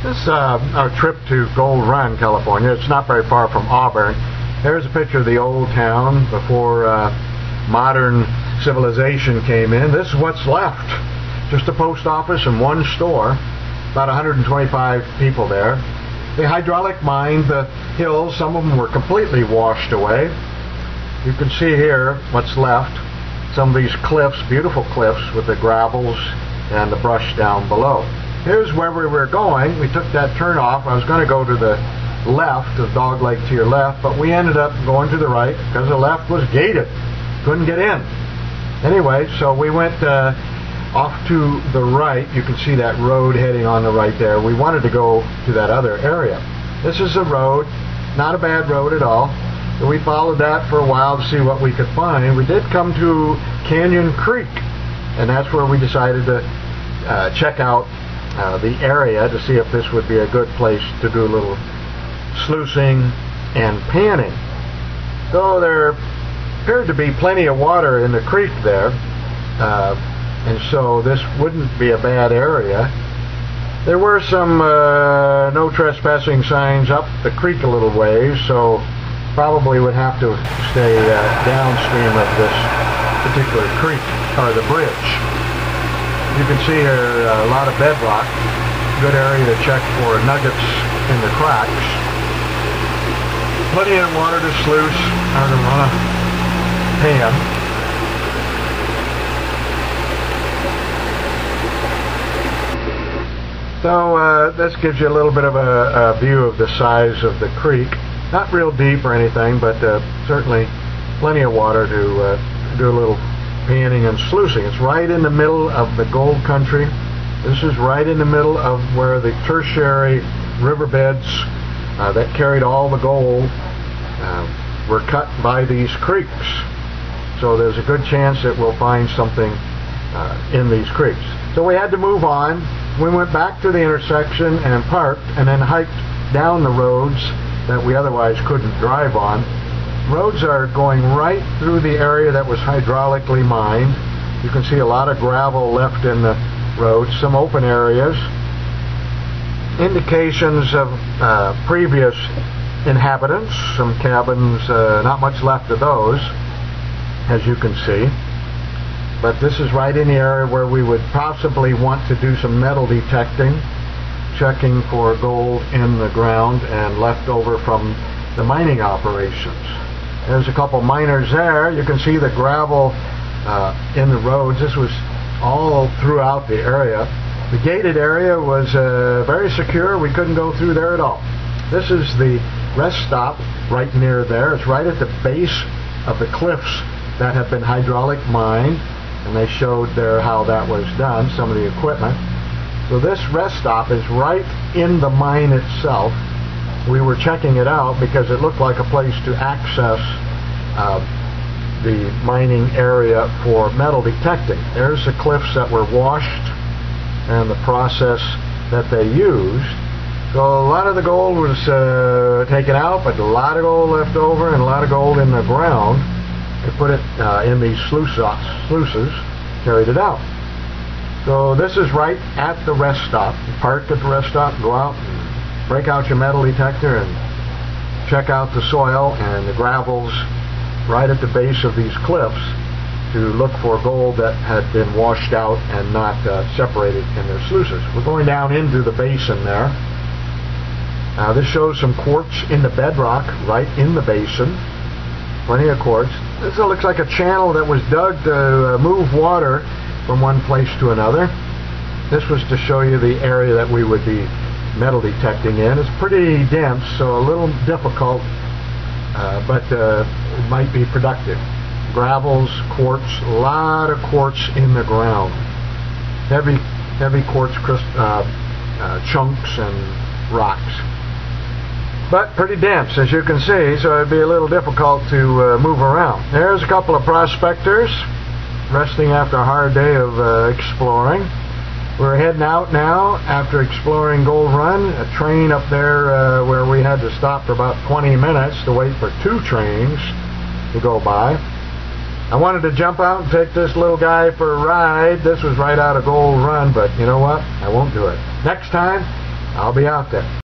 This is our trip to Gold Run, California. It's not very far from Auburn. There's a picture of the old town before modern civilization came in. This is what's left. Just a post office and one store. About 125 people there. They hydraulic mined the hills. Some of them were completely washed away. You can see here what's left. Some of these cliffs, beautiful cliffs with the gravels and the brush down below. Here's where we were going. We took that turn off. I was going to go to the left of Dog Lake to your left, but we ended up going to the right because the left was gated. Couldn't get in. Anyway, so we went off to the right. You can see that road heading on the right there. We wanted to go to that other area. This is a road, not a bad road at all. So we followed that for a while to see what we could find. We did come to Canyon Creek, and that's where we decided to check out the area to see if this would be a good place to do a little sluicing and panning. Though there appeared to be plenty of water in the creek there, and so this wouldn't be a bad area. There were some no trespassing signs up the creek a little ways, so probably would have to stay downstream of this particular creek or the bridge. You can see here a lot of bedrock. Good area to check for nuggets in the cracks. Plenty of water to sluice or to run a pan. So this gives you a little bit of a view of the size of the creek. Not real deep or anything, but certainly plenty of water to do a little panning and sluicing. It's right in the middle of the gold country. This is right in the middle of where the tertiary riverbeds that carried all the gold were cut by these creeks. So there's a good chance that we'll find something in these creeks. So we had to move on. We went back to the intersection and parked, and then hiked down the roads that we otherwise couldn't drive on. Roads are going right through the area that was hydraulically mined. You can see a lot of gravel left in the roads, some open areas, indications of previous inhabitants, some cabins, not much left of those, as you can see. But this is right in the area where we would possibly want to do some metal detecting, checking for gold in the ground and left over from the mining operations. There's a couple miners there. You can see the gravel in the roads. This was all throughout the area. The gated area was very secure. We couldn't go through there at all. This is the rest stop right near there. It's right at the base of the cliffs that have been hydraulic mined, and they showed there how that was done, some of the equipment. So this rest stop is right in the mine itself. We were checking it out because it looked like a place to access the mining area for metal detecting. There's the cliffs that were washed and the process that they used. So a lot of the gold was taken out, but a lot of gold left over and a lot of gold in the ground. They put it in these sluices, carried it out. So this is right at the rest stop. You park at the rest stop, go out, and break out your metal detector and check out the soil and the gravels right at the base of these cliffs to look for gold that had been washed out and not separated in their sluices. We're going down into the basin there. This shows some quartz in the bedrock right in the basin. Plenty of quartz. This looks like a channel that was dug to move water from one place to another. This was to show you the area that we would be metal detecting in. It's pretty dense, so a little difficult, but it might be productive. Gravels, quartz, a lot of quartz in the ground. Heavy quartz chunks and rocks. But pretty dense, as you can see, so it'd be a little difficult to move around. There's a couple of prospectors resting after a hard day of exploring. We're heading out now after exploring Gold Run. A train up there where we had to stop for about 20 minutes to wait for 2 trains to go by. I wanted to jump out and take this little guy for a ride. This was right out of Gold Run, but you know what? I won't do it. Next time, I'll be out there.